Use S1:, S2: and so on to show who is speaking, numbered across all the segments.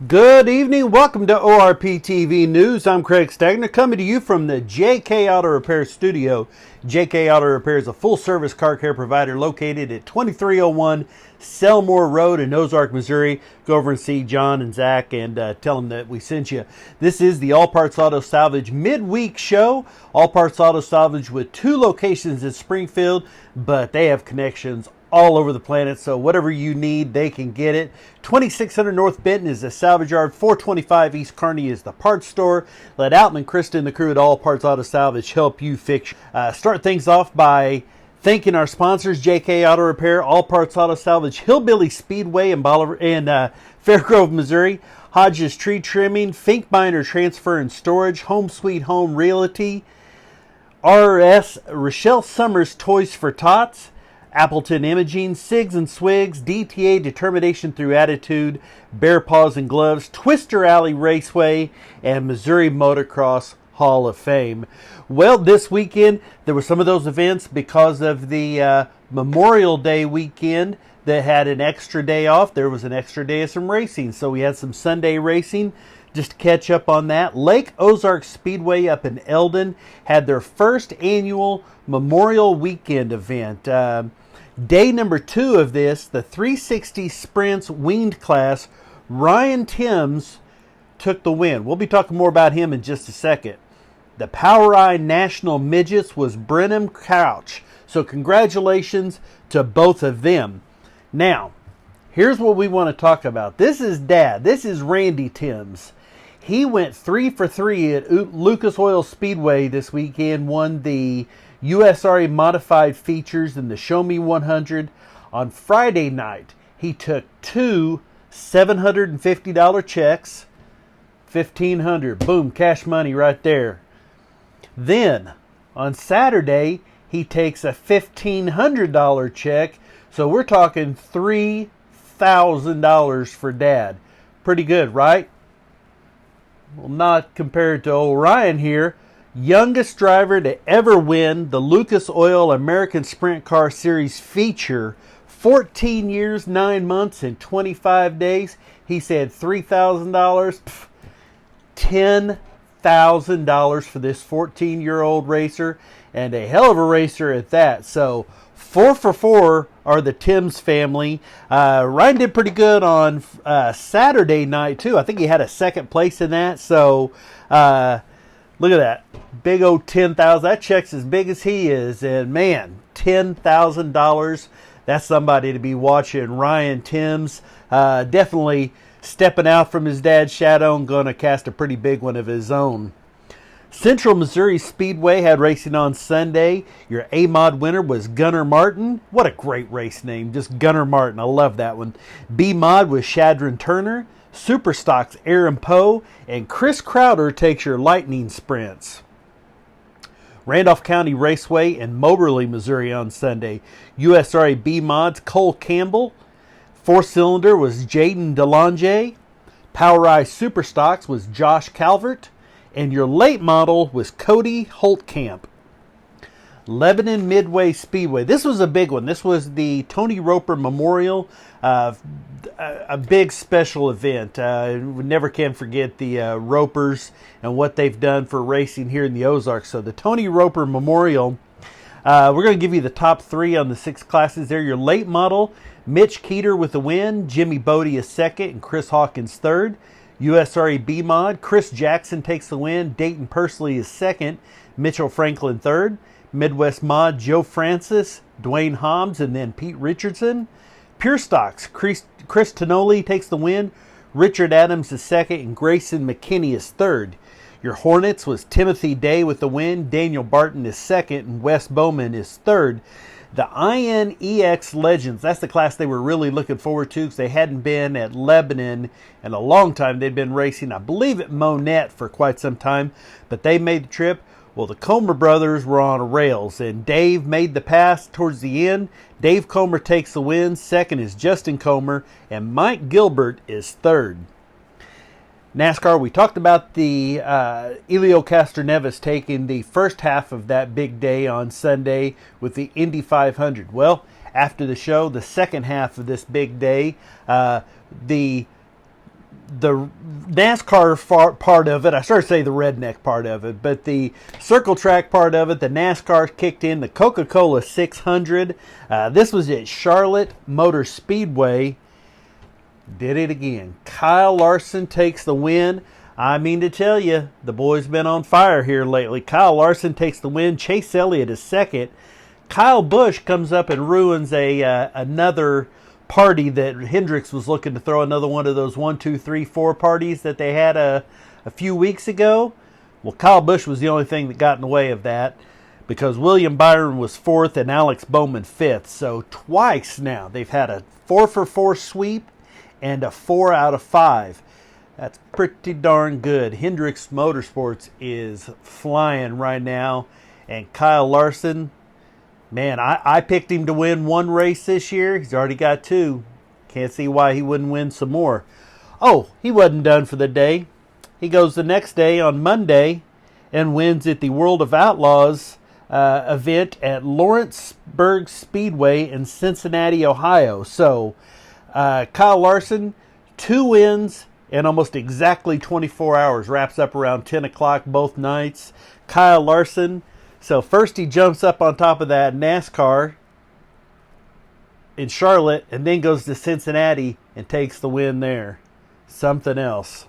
S1: Good evening. Welcome to ORP TV News. I'm Craig Stagner coming to you from the JK Auto Repair Studio. JK Auto Repair is a full-service car care provider located at 2301 Selmore Road in Ozark, Missouri. Go over and see John and Zach and tell them that we sent you. This is the All Parts Auto Salvage midweek show. All Parts Auto Salvage with 2 locations in Springfield, but they have connections all over the planet, so whatever you need, they can get it. 2600 North Benton is the salvage yard. 425 East Kearney is the parts store. Let Alton and Krista and the crew at All Parts Auto Salvage help you fix. Start things off by thanking our sponsors, JK Auto Repair, All Parts Auto Salvage, Hillbilly Speedway in Fairgrove, Missouri, Hodges Tree Trimming, Fink Binder Transfer and Storage, Home Sweet Home Realty, RS Rochelle Summers Toys for Tots, Appleton Imaging, Sigs and Swigs, DTA Determination Through Attitude, Bear Paws and Gloves, Twister Alley Raceway, and Missouri Motocross Hall of Fame. Well, this weekend, there were some of those events because of the Memorial Day weekend that had an extra day off. There was an extra day of some racing, so we had some Sunday racing. Just to catch up on that, Lake Ozark Speedway up in Eldon had their first annual Memorial Weekend event. Day number 2 of this, the 360 Sprints Winged class, Ryan Timms took the win. We'll be talking more about him in just a second. The POWRi National Midgets was Brenham Couch. So congratulations to both of them. Now, here's what we want to talk about. This is Dad. This is Randy Timms. He went 3 for 3 at Lucas Oil Speedway this weekend, won the USRA Modified Features in the Show Me 100. On Friday night, he took 2 $750 checks, $1,500. Boom, cash money right there. Then, on Saturday, he takes a $1,500 check. So we're talking $3,000 for Dad. Pretty good, right? Well, not compared to old Ryan here. Youngest driver to ever win the Lucas Oil American Sprint Car Series feature. 14 years, 9 months, and 25 days. He said $3,000. $10,000 for this 14-year-old racer, and a hell of a racer at that. So 4 for 4 are the Timms family. Ryan did pretty good on Saturday night too. I think he had a second place in that. So look at that. Big old $10,000. That check's as big as he is. And man, $10,000. That's somebody to be watching. Ryan Timms definitely stepping out from his dad's shadow and going to cast a pretty big one of his own. Central Missouri Speedway had racing on Sunday. Your A-Mod winner was Gunnar Martin. What a great race name. Just Gunnar Martin. I love that one. B-Mod was Shadron Turner. Superstock's Aaron Poe. And Chris Crowder takes your Lightning Sprints. Randolph County Raceway in Moberly, Missouri on Sunday. USRA B-Mods Cole Campbell. 4-cylinder was Jaden DeLonge. POWRi Superstocks was Josh Calvert. And your late model was Cody Holtkamp. Lebanon Midway Speedway. This was a big one. This was the Tony Roper Memorial. A big special event. We never can forget the Ropers and what they've done for racing here in the Ozarks. So the Tony Roper Memorial, we're going to give you the top 3 on the 6 classes there. Your late model, Mitch Keeter with the win. Jimmy Bodie is second and Chris Hawkins third. USRA B-Mod, Chris Jackson takes the win. Dayton Pursley is second. Mitchell Franklin third. Midwest Mod, Joe Francis, Dwayne Hobbs, and then Pete Richardson. Pure Stocks, Chris Tonoli takes the win. Richard Adams is second, and Grayson McKinney is third. Your Hornets was Timothy Day with the win. Daniel Barton is second, and Wes Bowman is third. The INEX Legends, that's the class they were really looking forward to because they hadn't been at Lebanon in a long time. They'd been racing, I believe, at Monette for quite some time, but they made the trip. Well, the Comer brothers were on rails, and Dave made the pass towards the end. Dave Comer takes the win. Second is Justin Comer, and Mike Gilbert is third. NASCAR, we talked about the Elio Castroneves taking the first half of that big day on Sunday with the Indy 500. Well, after the show, the second half of this big day, the the NASCAR part of it, I started to say the redneck part of it, but the circle track part of it, the NASCAR kicked in, the Coca-Cola 600. This was at Charlotte Motor Speedway. Did it again. Kyle Larson takes the win. I mean to tell you, the boy's been on fire here lately. Kyle Larson takes the win. Chase Elliott is second. Kyle Busch comes up and ruins another party that Hendricks was looking to throw, another one of those 1, 2, 3, 4 parties that they had a few weeks ago. Well, Kyle Busch was the only thing that got in the way of that, because William Byron was fourth and Alex Bowman fifth. So twice now they've had a 4-for-4 sweep and a 4 out of 5. That's pretty darn good. Hendricks Motorsports is flying right now, and Kyle Larson, man, I picked him to win one race this year. He's already got 2. Can't see why he wouldn't win some more. Oh, he wasn't done for the day. He goes the next day on Monday and wins at the World of Outlaws event at Lawrenceburg Speedway in Cincinnati, Ohio. So Kyle Larson, 2 wins in almost exactly 24 hours. Wraps up around 10 o'clock both nights. Kyle Larson, so first he jumps up on top of that NASCAR in Charlotte and then goes to Cincinnati and takes the win there. Something else.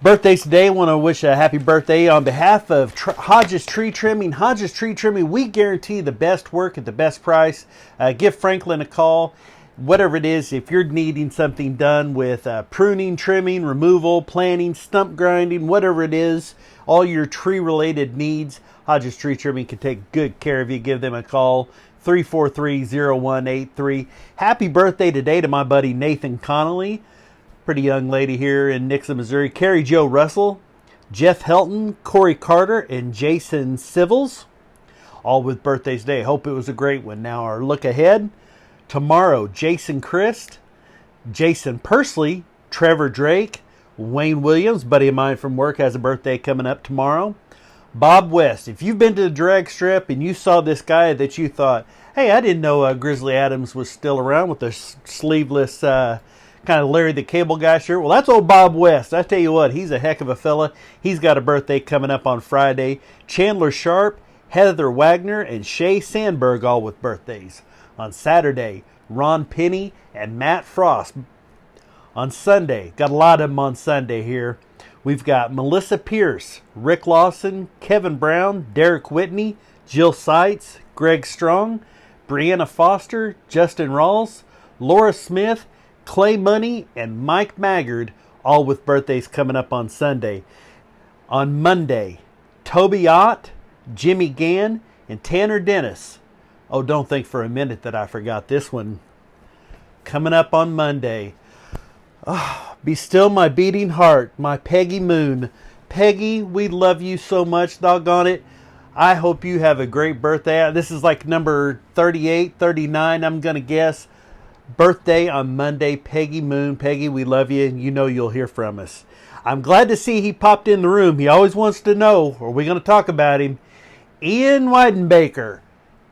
S1: Birthdays today. I want to wish a happy birthday on behalf of Hodges Tree Trimming. Hodges Tree Trimming, we guarantee the best work at the best price. Give Franklin a call. Whatever it is, if you're needing something done with pruning, trimming, removal, planting, stump grinding, whatever it is, all your tree-related needs, Hodges Tree Trimming can take good care of you. Give them a call, 343-0183. Happy birthday today to my buddy Nathan Connolly. Pretty young lady here in Nixon, Missouri. Carrie Joe Russell, Jeff Helton, Corey Carter, and Jason Civils. All with birthdays today. Hope it was a great one. Now our look ahead. Tomorrow, Jason Christ, Jason Persley, Trevor Drake, Wayne Williams, buddy of mine from work, has a birthday coming up tomorrow. Bob West. If you've been to the drag strip and you saw this guy that you thought, hey, I didn't know Grizzly Adams was still around with the sleeveless kind of Larry the Cable Guy shirt. Well, that's old Bob West. I tell you what, he's a heck of a fella. He's got a birthday coming up on Friday. Chandler Sharp, Heather Wagner, and Shay Sandberg all with birthdays. On Saturday, Ron Penny and Matt Frost. On Sunday, got a lot of them on Sunday here. We've got Melissa Pierce, Rick Lawson, Kevin Brown, Derek Whitney, Jill Seitz, Greg Strong, Brianna Foster, Justin Rawls, Laura Smith, Clay Money, and Mike Maggard, all with birthdays coming up on Sunday. On Monday, Toby Ott, Jimmy Gann, and Tanner Dennis. Oh, don't think for a minute that I forgot this one. Coming up on Monday. Oh, be still my beating heart, my Peggy Moon. Peggy, we love you so much, doggone it. I hope you have a great birthday. This is like number 38, 39, I'm going to guess. Birthday on Monday, Peggy Moon. Peggy, we love you, and you know you'll hear from us. I'm glad to see he popped in the room. He always wants to know, are we going to talk about him? Ian Weidenbaker.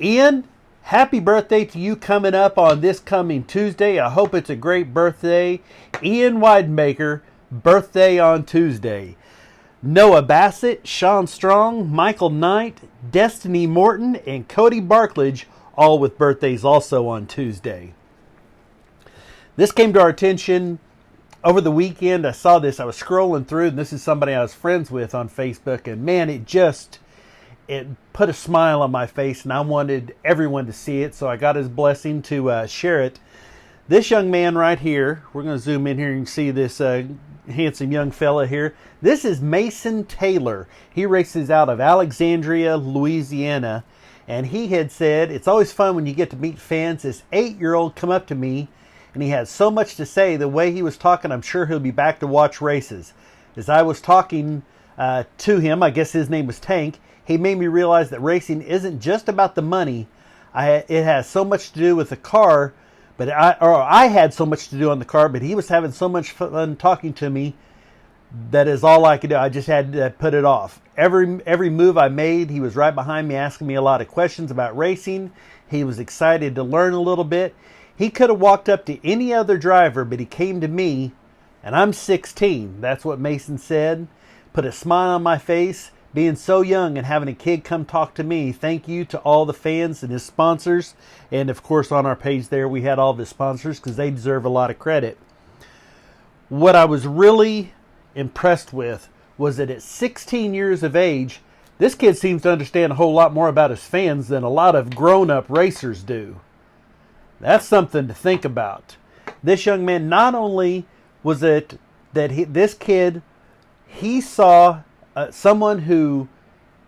S1: Ian, happy birthday to you coming up on this coming Tuesday. I hope it's a great birthday. Ian Weidenbaker, birthday on Tuesday. Noah Bassett, Sean Strong, Michael Knight, Destiny Morton, and Cody Barklage, all with birthdays also on Tuesday. This came to our attention over the weekend. I saw this. I was scrolling through, and this is somebody I was friends with on Facebook, and man, it put a smile on my face, and I wanted everyone to see it, so I got his blessing to share it. This young man right here, we're going to zoom in here and see this handsome young fella here. This is Mason Taylor. He races out of Alexandria, Louisiana, and he had said, it's always fun when you get to meet fans. This 8-year-old come up to me, and he had so much to say. The way he was talking, I'm sure he'll be back to watch races. As I was talking to him, I guess his name was Tank, he made me realize that racing isn't just about the money. It has so much to do with the car, but I had so much to do on the car, but he was having so much fun talking to me that is all I could do. I just had to put it off. Every move I made, he was right behind me asking me a lot of questions about racing. He was excited to learn a little bit. He could have walked up to any other driver, but he came to me And I'm 16. That's what Mason said. Put a smile on my face. Being so young and having a kid come talk to me. Thank you to all the fans and his sponsors. And of course on our page there we had all of his sponsors because they deserve a lot of credit. What I was really impressed with was that at 16 years of age, this kid seems to understand a whole lot more about his fans than a lot of grown-up racers do. That's something to think about. This young man, not only was it that this kid, he saw someone who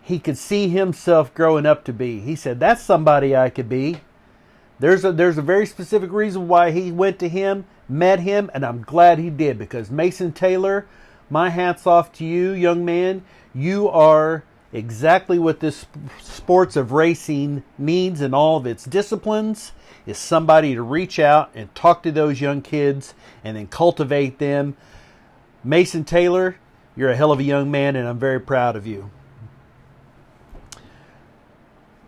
S1: he could see himself growing up to be. He said, that's somebody I could be. There's a very specific reason why he went to him, met him, and I'm glad he did, because Mason Taylor, my hat's off to you, young man. You are exactly what this sports of racing needs in all of its disciplines, is somebody to reach out and talk to those young kids and then cultivate them. Mason Taylor, you're a hell of a young man, and I'm very proud of you.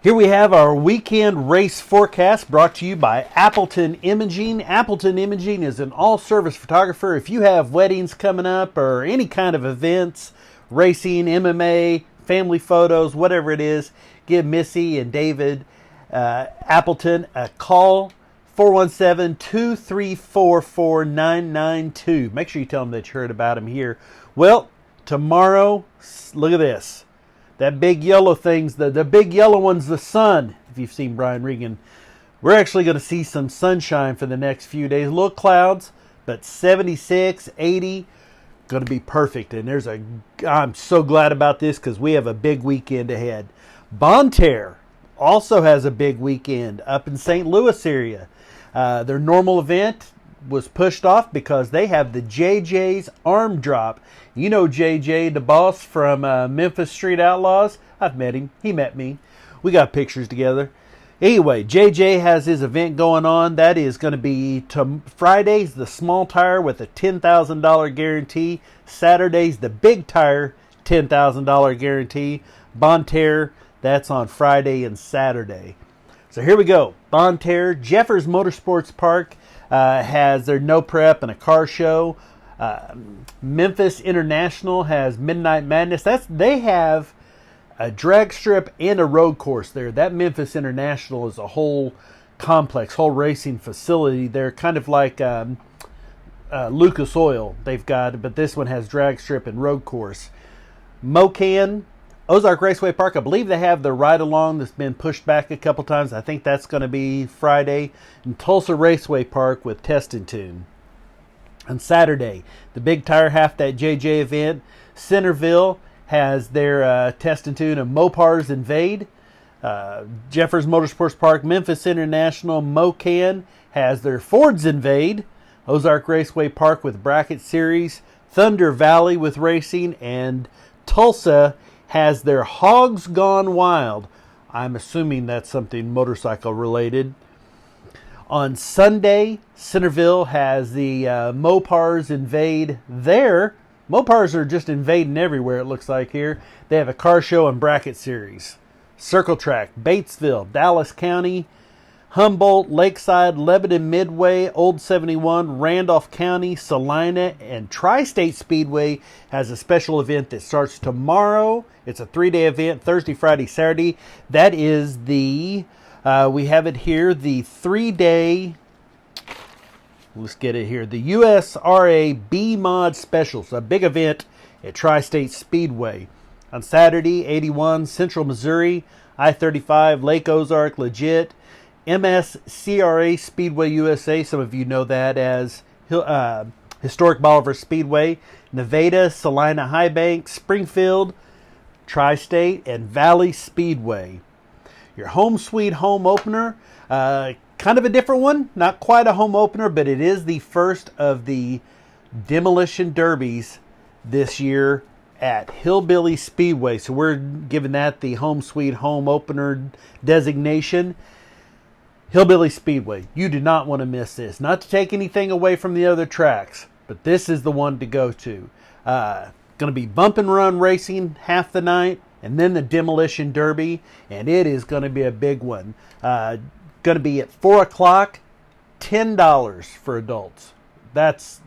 S1: Here we have our weekend race forecast brought to you by Appleton Imaging. Appleton Imaging is an all-service photographer. If you have weddings coming up or any kind of events, racing, MMA, family photos, whatever it is, give Missy and David Appleton a call. 417-234-4992. Make sure you tell them that you heard about him here. Well, tomorrow, look at this. That big yellow thing's the big yellow one's the sun. If you've seen Brian Regan, we're actually going to see some sunshine for the next few days. Little clouds, but 76, 80, going to be perfect. And I'm so glad about this because we have a big weekend ahead. Bonne Terre also has a big weekend up in St. Louis area. Their normal event was pushed off because they have the JJ's Arm Drop. You know JJ, the boss from Memphis Street Outlaws. I've met him. He met me. We got pictures together. Anyway, JJ has his event going on. That is going to be Friday's the small tire with a $10,000 guarantee. Saturday's the big tire, $10,000 guarantee. Bonne Terre, that's on Friday and Saturday. So here we go. Bonne Terre, Jeffers Motorsports Park has their no prep and a car show. Memphis International has Midnight Madness. They have a drag strip and a road course there. That Memphis International is a whole complex, whole racing facility. They're kind of like Lucas Oil. They've got, but this one has drag strip and road course. Mocan, Ozark Raceway Park, I believe they have the ride-along that's been pushed back a couple times. I think that's going to be Friday. And Tulsa Raceway Park with Test and Tune. On Saturday, the big tire half that JJ event. Centerville has their Test and Tune and Mopars Invade. Jeffers Motorsports Park, Memphis International, Mocan has their Fords Invade. Ozark Raceway Park with Bracket Series. Thunder Valley with racing. And Tulsa has their Hogs Gone Wild. I'm assuming that's something motorcycle related. On Sunday, Centerville has the Mopars Invade there. Mopars are just invading everywhere, it looks like here. They have a car show and bracket series. Circle Track, Batesville, Dallas County, Humboldt, Lakeside, Lebanon Midway, Old 71, Randolph County, Salina, and Tri-State Speedway has a special event that starts tomorrow. It's a 3-day event, Thursday, Friday, Saturday. That is we have it here, the 3-day, let's get it here, the USRA B-Mod Specials, a big event at Tri-State Speedway. On Saturday, 81, Central Missouri, I-35, Lake Ozark, Legit, MSCRA Speedway USA, some of you know that as Historic Bolivar Speedway, Nevada, Salina High Bank, Springfield, Tri-State, and Valley Speedway. Your Home Sweet Home opener, kind of a different one, not quite a home opener, but it is the first of the demolition derbies this year at Hillbilly Speedway. So we're giving that the Home Sweet Home opener designation. Hillbilly Speedway, you do not want to miss this. Not to take anything away from the other tracks, but this is the one to go to. Going to be bump and run racing half the night, and then the demolition derby, and it is going to be a big one. Going to be at 4 o'clock, $10 for adults. That's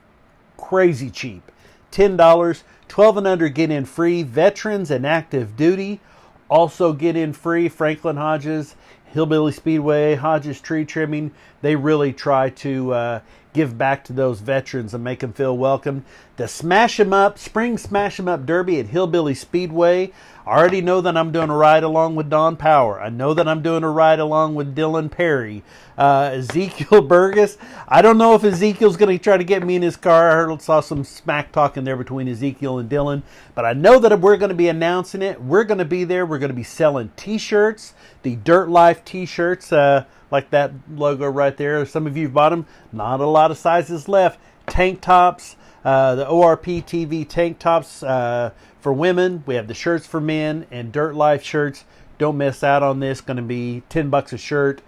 S1: crazy cheap. $10. 12 and under get in free. Veterans and active duty also get in free. Franklin Hodges, Hillbilly Speedway, Hodges Tree Trimming, they really try to give back to those veterans and make them feel welcome. The Smash 'em Up, Spring Smash 'em Up Derby at Hillbilly Speedway. I already know that I'm doing a ride along with Don Power. I know that I'm doing a ride along with Dylan Perry. Ezekiel Burgess. I don't know if Ezekiel's going to try to get me in his car. I saw some smack talking there between Ezekiel and Dylan. But I know that we're going to be announcing it. We're going to be there. We're going to be selling T-shirts, the Dirt Life T-shirts, like that logo right there. Some of you have bought them. Not a lot of sizes left. Tank tops, the ORP TV tank tops for women. We have the shirts for men and Dirt Life shirts. Don't miss out on this. Going to be $10 a shirt.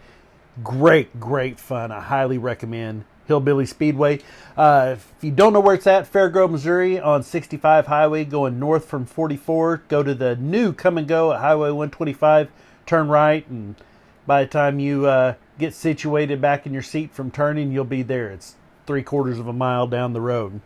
S1: Great fun. I highly recommend Hillbilly Speedway. If you don't know where it's at, Fairgrove, Missouri on 65 Highway going north from 44. Go to the new Come and Go at Highway 125. Turn right, and by the time you get situated back in your seat from turning, you'll be there. It's 3/4 of a mile down the road.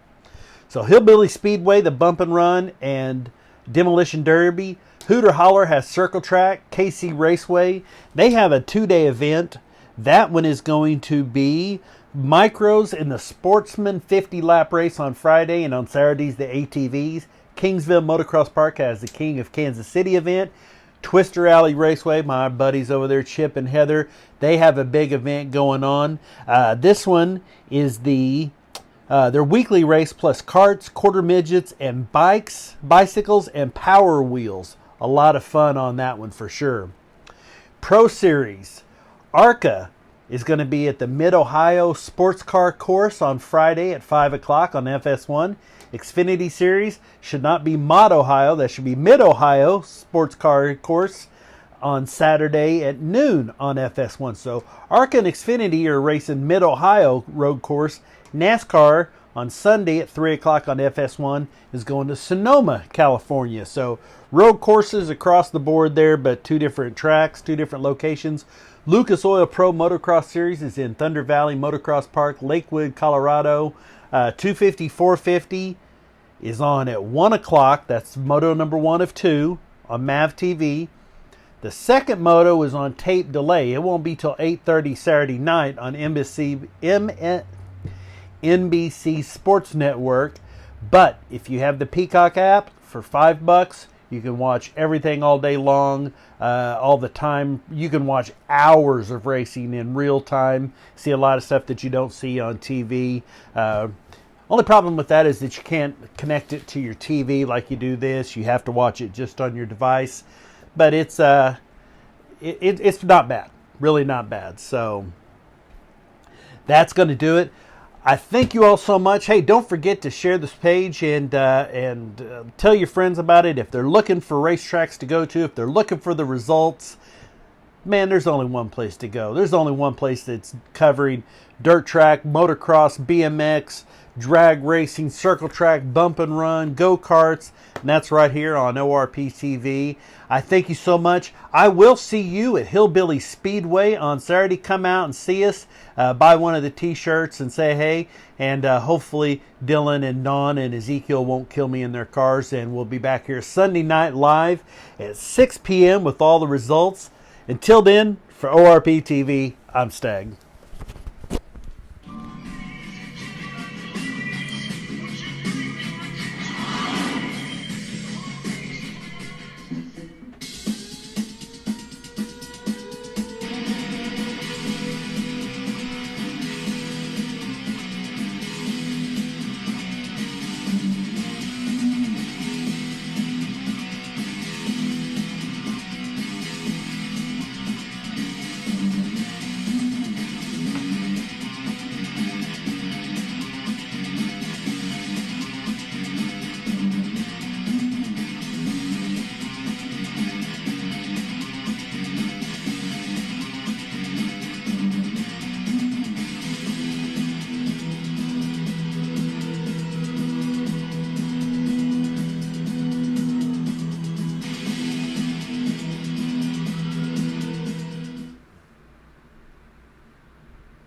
S1: So Hillbilly Speedway, the Bump and Run, and Demolition Derby. Hooter Holler has Circle Track, KC Raceway. They have a 2-day event. That one is going to be micros in the Sportsman 50-lap race on Friday, and on Saturdays the ATVs. Kingsville Motocross Park has the King of Kansas City event. Twister Alley Raceway, my buddies over there, Chip and Heather, they have a big event going on. This one is their weekly race plus karts, quarter midgets, and bicycles, and power wheels. A lot of fun on that one for sure. Pro Series. ARCA is going to be at the Mid-Ohio Sports Car Course on Friday at 5 o'clock on FS1. Xfinity Series should not be Mod-Ohio. That should be Mid-Ohio Sports Car Course on Saturday at noon on FS1. So ARCA and Xfinity are racing Mid-Ohio Road Course. NASCAR on Sunday at 3 o'clock on FS1 is going to Sonoma, California. So road courses across the board there, but 2 different tracks, 2 different locations. Lucas Oil Pro Motocross Series is in Thunder Valley Motocross Park, Lakewood, Colorado. 250, 450 is on at 1 o'clock. That's moto number 1 of 2 on MAV TV. The second moto is on tape delay. It won't be till 8:30 Saturday night on NBC Sports Network. But if you have the Peacock app for $5, you can watch everything all day long, all the time. You can watch hours of racing in real time. See a lot of stuff that you don't see on TV. Only problem with that is that you can't connect it to your TV like you do this. You have to watch it just on your device. But it's not bad. Really not bad. So that's going to do it. I thank you all so much. Hey, don't forget to share this page and tell your friends about it. If they're looking for racetracks to go to, if they're looking for the results, man, there's only one place to go. There's only one place that's covering dirt track, motocross, BMX, drag racing, circle track, bump and run, go-karts, and that's right here on ORP TV. I thank you so much. I will see you at Hillbilly Speedway on Saturday. Come out and see us. Buy one of the T-shirts and say hey. And hopefully Dylan and Dawn and Ezekiel won't kill me in their cars. And we'll be back here Sunday night live at 6 p.m. with all the results. Until then, for ORP TV, I'm Stag.